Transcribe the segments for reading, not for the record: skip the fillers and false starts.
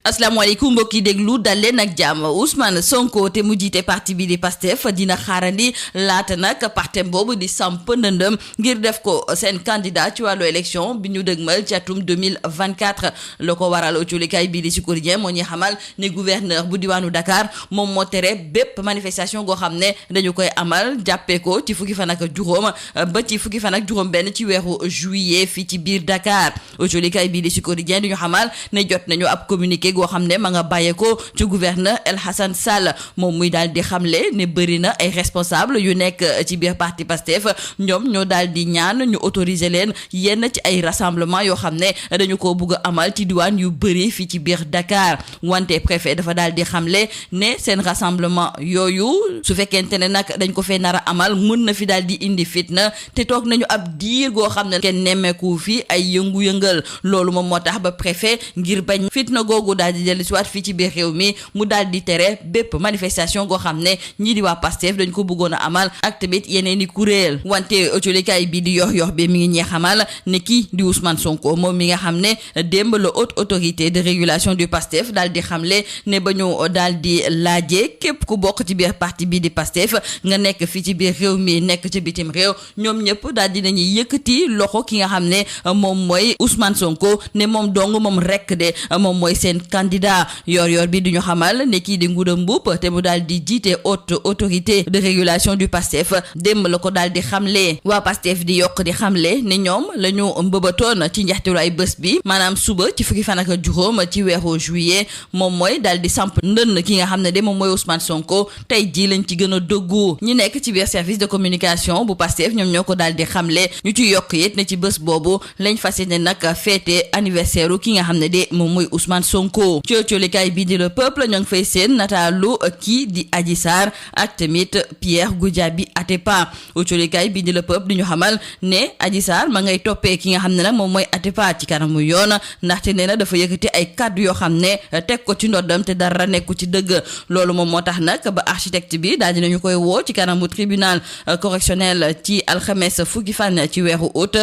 asalaamaaleykum mbokki déglu dal leen ak jàmm Ousmane Sonko te mu jiite parti bi di Pastef dina xaarandi laata nag partem boobu di samp ndëndëm ngir def ko seen candidat ci wàllu élection bi ñu dëgmal ci atum 2024 la ko waral autolikaay bii di Sud Quotidien moo ñuy xamal ne gouverneur bu diwaanu Dakar moom moo tere bépp manifestation goo xam ne dañu koy amal jàppee ko ci fukki fan ak juróom ba ci fukki fan ak juróom benn ci weeru juillet fii ci biir Dakar autolikaay bii di Sud Quotidien di ñu xamal ne jot nañu ab communiqué goo xam ne ma nga bàyyeekoo ci gouverneur El Hassan Sall moom muy daal di xamle ne bëri na ay responsable yu nekk ci biir parti Pastef ñoom ñoo daal di ñaan ñu autoriser leen yenn ci ay rassemblement yoo xam ne dañu ko bugg a amal ci diwaan yu bëri fii ci biir Dakar wante préfet dafa daal di xamle ne seen rassemblement yooyu su fekkente ne nag dañ ko fee nar a amal mën na fi daal di indi fitna te toog nañu ab diir goo xam ne kenn nemmeeku fi ay yëngu-yëngal loolu moom moo tax ba préfet ngir bañ fitna googu daal di dellu si waat fii ci biir réew mi mu daal di tere bépp manifestation goo xam ne ñii di waa Pastef dañ ko bëggoon a amal ak tamit yeneen i kuréel wante autolikaay bi di yox bi mi ngi ñee xamal ne kii di Ousmane Sonko moom mi nga xam ne démb la haute autorité de régulation du Pastef daal di xamle ne ba ñu daal di laajee képp ku bokk ci biir parti bi di Pastef nga nekk fii ci biir réew mi nekk ci bitim réew ñoom ñëpp daal di nañuy yëkkati loxo ki nga xam ne moom mooy Ousmane Sonko ne moom dong moom rek de moom mooy seen candidat yor bi di ñu xamal ne kii di Ngouda Mboup te mu daal di jiite haute autorité de régulation du Pastef démb la ko daal di xamle waa Pastef di yokk di xamle ne ñoom la ñu mbëbatoon ci njeextalu ay bés bi maanaam suba ci fukki fan ak juróom ci weeru juillet moom mooy daal di samp ndënd ki nga xam ne de moom mooy Ousmane Sonko tey jii lañ ci gën a dëggu ñi nekk ci biir service de communication bu Pastef ñoom ñoo ko daal di xamle ñu ci yokk it ne ci bés boobu lañ fas yéene nag fêté anniversaire ki nga xam ne de moom mooy Ousmane Sonko coolikaay bii di Le Peuple ñoo ngi fay seen nataalu kii di Adji Sarr ak tamit Pierre Goudiaby Atepa coolikaay bii di Le Peuple di ñu xamal ne Adji Sarr ma ngay toppee ki nga xam ne nag moom mooy Atepa ci kanamu yoon ndaxte nee na dafa yëkkati ay kàddu yoo xam ne teg ko ci ndoddam te dara nekku ci dëgg loolu moom moo tax nag ba architecte bi daal dinañu koy woo ci kanamu tribunal correctionnel ci alxames fukki fan ci weeru août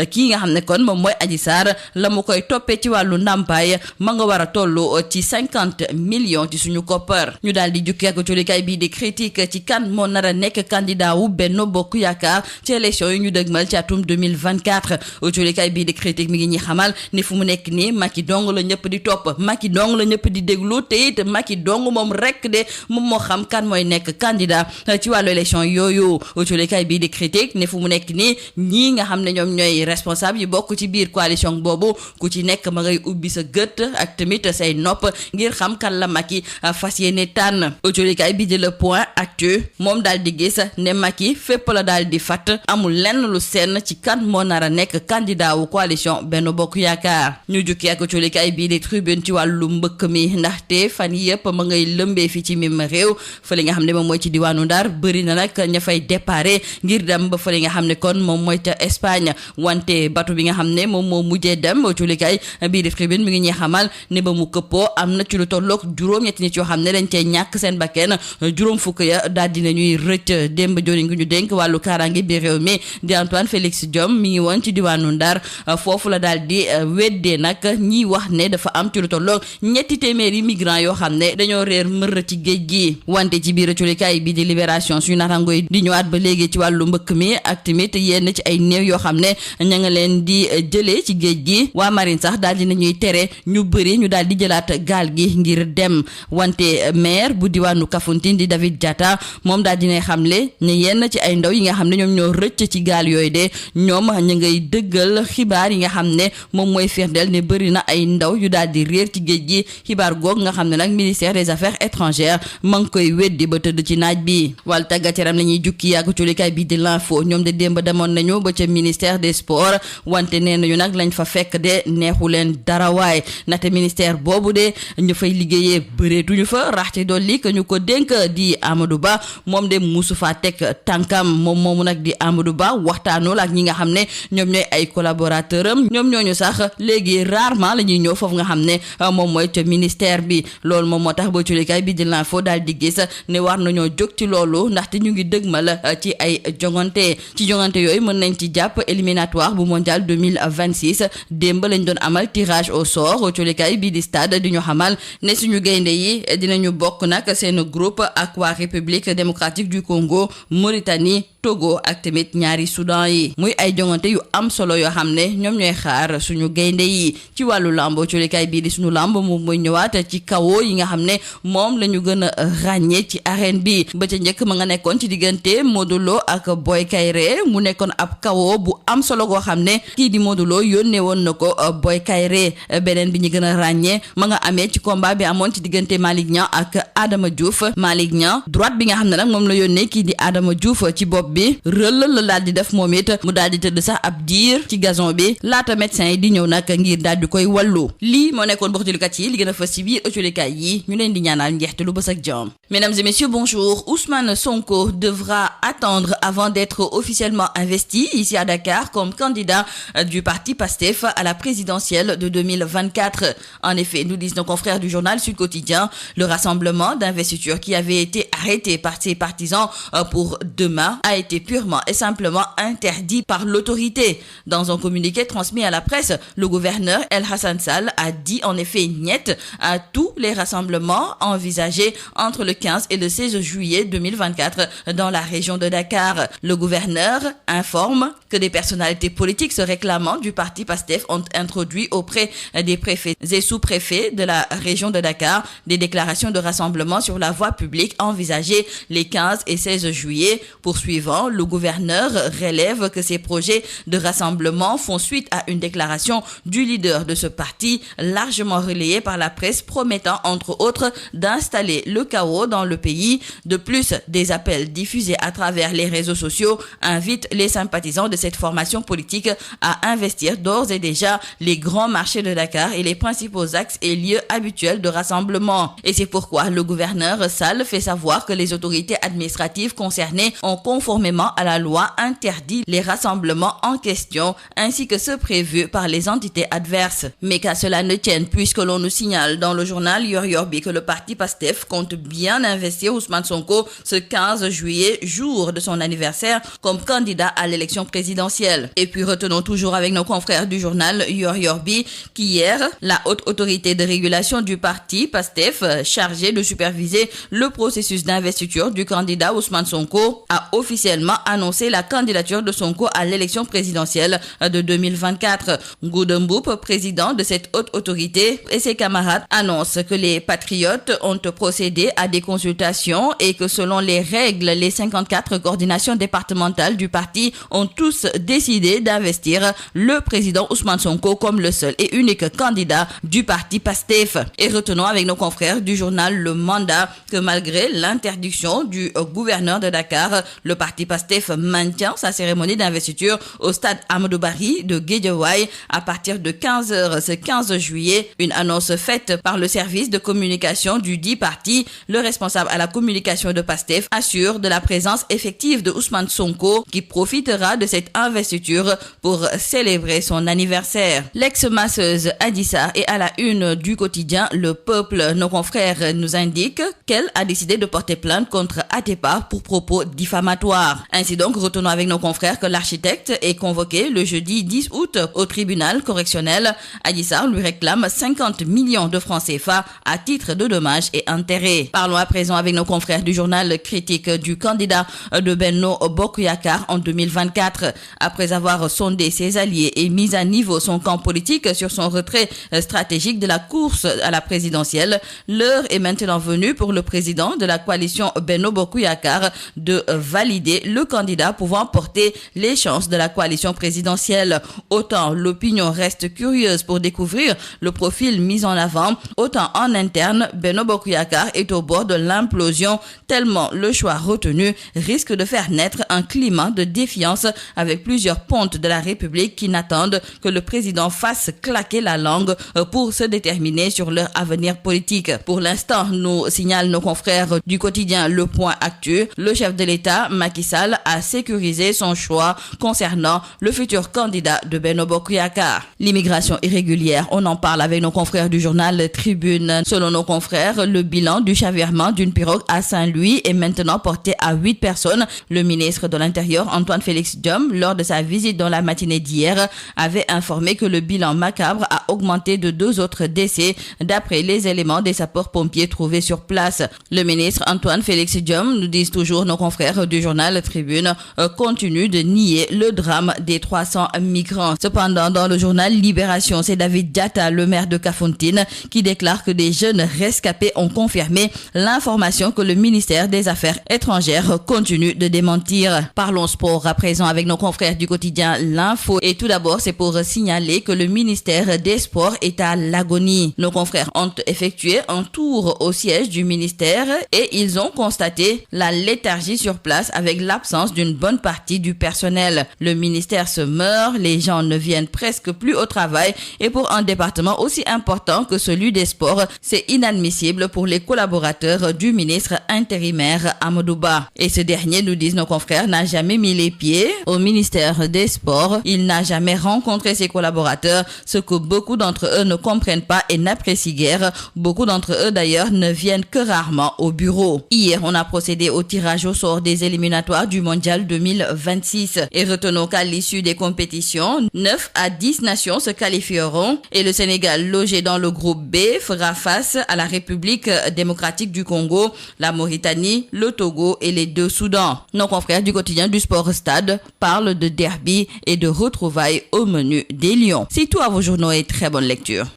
kii nga xam ne kon moom mooy Adji Sarr la mu koy toppee ci wàllu ndàmpaay ma nga war a tollu ci 50 millions ci suñu koppar ñu daal di jukki ak colikaay bii di critique ci kan moo nar a nekk candidat wu Benno Bokk Yaakaar ci élection yi ñu dëgmal ci atum 2024 colikaay bii di critique mi ngi ñuy xamal ni fu mu nekk nii Macky dong la ñëpp di topp Macky dong la ñëpp di déglu te it Macky dong moom rek de moom moo xam kan mooy nekk candidat ci wàllu élection yooyu colikaay bii di critique ne fu mu nekk nii ñii nga xam ne ñoom ñooy responsable yi bokk ci biir coalition boobu ku ci nekk ma ngay ubbi sa gët ak tamit say nopp ngir xam kan la Macky fas yéene tànn autolikaay bi di Le Point Actu moom daal di gis ne Macky fépp la daal di fat amul lenn lu senn ci kan moo nar a nekk candidat wu coalition Benno Bokk Yaakaar ñu jukki ak autolikaay bii di Tribune ci wàllu mbëkk mi ndaxte fan yëpp ma ngay lëmbee fi ci mim réew fële nga xam ne moom mooy ci diwaanu Ndar bëri na nag ña fay déparé ngir dem ba fële nga xam ne kon moom mooy ca Espagne wante bateau bi nga xam ne moom moo mujjee dem autolikaay bii di Tribune mi ngi ñuy xamal ne ba mu këppoo am na ci lu tolloog juróom-ñetti nit yoo xam ne dañ cee ñàkk seen bakkeen juróom fukk ya daal dina ñuy rëcc démb joriñ ngi ñu dénk wàllu kaaraange bi réew mi di Antoine Félix Diome mi ngi woon ci diwaanu Ndar foofu la daal di weddee nag ñiy wax ne dafa am ci lu tolloog ñetti téeméeri migrants yoo xam ne dañoo réer mër ci géej gi wante ci biir culikaay bi di Libération suñu naataango yi di ñëwaat ba léegi ci wàllu mbëkk mi ak tamit yenn ci ay néew yoo xam ne ña nga leen di jëlee ci géej gi waa marine sax daal dina ñuy tere ñu bëri ñu daal di jëlaat gaal gi ngir dem wante maire bu diwaanu Kafountine di David Diatta moom daal dinay xamle ne yenn ci ay ndaw yi nga xam ne ñoom ñoo rëcc ci gaal yooyu de ñoom ñu ngay dëggal xibaar yi nga xam ne moom mooy firndeel ne bëri na ay ndaw yu daal di réer ci géej gi xibaar goog nga xam ne nag ministère des affaires étrangères ma ngi koy weddi ba tëdd ci naaj bi wàllu tàggat yaram la ñuy jukki yàgg culikaay bi di l'info ñoom de démb demoon nañu ba ca ministère des sports wante nee nañu nag lañ fa fekk de neexu leen dara waay ndaxte ministère boobu de ñu fay liggéeyee bëreetuñu fa raxte dolli que ñu ko dénk di Amadou Ba moom de musu faa teg tànkam moom moomu nag di Amadou Ba waxtaanul ak ñi nga xam ne ñoom ñooy ay collaborateur am ñoom ñooñu sax léegi rarement la ñuy ñëw foofu nga xam ne moom mooy ca ministère bi loolu moom moo tax ba culikaay bi di l'info daal di gis ne war nañoo jóg ci loolu ndaxte ñu ngi dëgmal ci ay jongante yooyu mën nañ ci jàpp éliminatoire bu mondial 2026 démb lañ doon amal tirage au sort culikaay bi di Stades stade di ñu xamal ne suñu gaynde yi dinañu bokk nag seen groupe ak waa République démocratique du Congo, Mauritanie, Togo ak tamit ñaari Soudan yi muy ay jongante yu am solo yoo xam ne ñoom ñooy xaar suñu gaynde yi. ci wàllu lambo colikaay bii di suñu lamb moom mooy ñëwaat ci kawo yi nga xam ne moom la ñu gën a ràññee ci arène bi ba ca njëkk ma nga nekkoon ci diggante Modou Lo ak Boy Kayré mu nekkoon ab kawo bu am solo goo xam ne kii di Modou Lo yónnee woon na ko Boy Kayré. beneen bi ñu gën a ràññee ma nga amee ci combat bi amoon ci diggante Malick Niang ak Adama Diouf. Malick Niang droite bi nga xam ne nag moom la yónnee kii di Adama Diouf ci bopp bi rëll la daal di def moom it mu daal di tëdd sax ab diir ci gazon bi laata médecin yi di ñëw nag ngir daal di koy wallu. lii moo nekkoon bokk jëlikat yi li gën a fës ci biir ëccolikaay yi ñu leen di ñaanal njeexte lu bës ak jàmm. Mesdames et messieurs, bonjour. Ousmane Sonko devra attendre avant d'être officiellement investi ici à Dakar comme candidat du parti PASTEF à la présidentielle de 2024. En effet, nous disent nos confrères du journal Sud Quotidien, le rassemblement d'investiture qui avait été arrêté par ses partisans pour demain a été purement et simplement interdit par l'autorité. Dans un communiqué transmis à la presse, le gouverneur El Hassan Sall a dit en effet niet à tous les rassemblements envisagés entre le 15 et le 16 juillet 2024 dans la région de Dakar. Le gouverneur informe que des personnalités politiques se réclamant du parti PASTEF ont introduit auprès des préfets et sous-préfets de la région de Dakar des déclarations de rassemblement sur la voie publique envisagées les 15 et 16 juillet. Poursuivant, le gouverneur relève que ces projets de rassemblement font suite à une déclaration du leader de ce parti, largement relayée par la presse, promettant entre autres d'installer le chaos dans le pays. De plus, des appels diffusés à travers les réseaux sociaux invitent les sympathisants de cette formation politique à investir d'ores et déjà les grands marchés de Dakar et les principaux axes et lieux habituels de rassemblement. Et c'est pourquoi le gouverneur Sall fait savoir que les autorités administratives concernées ont conformément à la loi interdit les rassemblements en question ainsi que ceux prévus par les entités adverses. Mais qu'à cela ne tienne, puisque l'on nous signale dans le journal Yor Yorbi que le parti PASTEF compte bien investir Ousmane Sonko ce 15 juillet, jour de son anniversaire, comme candidat à l'élection présidentielle. Et puis retenons toujours avec nos confrères du journal Yor Yorbi qu'hier, la haute autorité de régulation du parti PASTEF, chargée de superviser le processus d'investiture du candidat Ousmane Sonko, a officiellement annoncé la candidature de Sonko à l'élection présidentielle de 2024. Ngouda Mboup, président de cette haute autorité, et ses camarades annoncent que les patriotes ont procédé à des consultations et que selon les règles, les 54 coordinations départementales du parti ont tous décidé d'investir le président Ousmane Sonko comme le seul et unique candidat du parti PASTEF. Et retenons avec nos confrères du journal Le Mandat que malgré l'interdiction du gouverneur de Dakar, le parti PASTEF maintient sa cérémonie d'investiture au stade Amadou Barry de Guédiawaye à partir de 15h ce 15 juillet. Une annonce faite par le service de communication du dit parti. Le responsable à la communication de PASTEF assure de la présence effective de Ousmane Sonko qui profitera de cette investiture pour célébrer son anniversaire. L'ex-masseuse Adissa est à la une du quotidien Le Peuple. Nos confrères nous indiquent qu'elle a décidé de porter plainte contre Atepa pour propos diffamatoires. Ainsi donc, retenons avec nos confrères que l'architecte est convoqué le jeudi 10 août au tribunal correctionnel. Adissa lui réclame 50 millions de francs CFA à titre de dommages et intérêts. Parlons à présent avec nos confrères du journal Critique du candidat de Benno Bokk Yakaar en 2024. Après avoir sondé ses alliés et mis à niveau son camp politique sur son retrait stratégique de la course à la présidentielle, l'heure est maintenant venue pour le président de la coalition Benno Bokk Yakaar de valider le candidat pouvant porter les chances de la coalition présidentielle. Autant l'opinion reste curieuse pour découvrir le profil mis en avant, autant en interne, Benno Bokk Yakaar est au bord de l'implosion tellement le choix retenu risque de faire naître un climat de défiance avec plusieurs pontes de la République qui n'attendent que le président fasse claquer la langue pour se déterminer sur leur avenir politique. Pour l'instant, nous signalent nos confrères du quotidien Le Point Actu, le chef de l'État, Macky Sall, a sécurisé son choix concernant le futur candidat de Benno Bokk Yakaar. L'immigration irrégulière, on en parle avec nos confrères du journal Tribune. Selon nos confrères, le bilan du chavirement d'une pirogue à Saint-Louis est maintenant porté à 8 personnes. Le ministre de l'Intérieur, Antoine Félix Diome, lors de sa visite dans la matinée d'hier, avait informé que le bilan macabre a augmenté de 2 autres décès d'après les éléments des sapeurs-pompiers trouvés sur place. Le ministre Antoine Félix Diome, nous disent toujours nos confrères du journal Tribune, continue de nier le drame des 300 migrants. Cependant, dans le journal Libération, c'est David Diatta, le maire de Kafountine, qui déclare que des jeunes rescapés ont confirmé l'information que le ministère des Affaires étrangères continue de démentir. Parlons sport à présent avec nos confrères du quotidien L'Info. Et tout d'abord, c'est pour signaler que le ministère des Sports est à l'agonie. Nos confrères ont effectué un tour au siège du ministère et ils ont constaté la léthargie sur place avec l'absence d'une bonne partie du personnel. Le ministère se meurt, les gens ne viennent presque plus au travail et pour un département aussi important que celui des sports, c'est inadmissible pour les collaborateurs du ministre intérimaire Amadou Ba. Et ce dernier, nous disent nos confrères, n'a jamais mis les pieds au ministère des Sports. Il n'a jamais rencontré ses collaborateurs, ce que beaucoup d'entre eux ne comprennent pas et n'apprécient guère. Beaucoup d'entre eux d'ailleurs ne viennent que rarement au bureau. Hier, on a procédé au tirage au sort des éliminatoires du Mondial 2026. Et retenons qu'à l'issue des compétitions, 9 à 10 nations se qualifieront et le Sénégal, logé dans le groupe B, fera face à la République démocratique du Congo, la Mauritanie, le Togo et les 2 Soudans. Nos confrères du quotidien du Sport Stade parlent de derby et de retrouvailles au menu des Lions. C'est tout à vos journaux et très bonne lecture.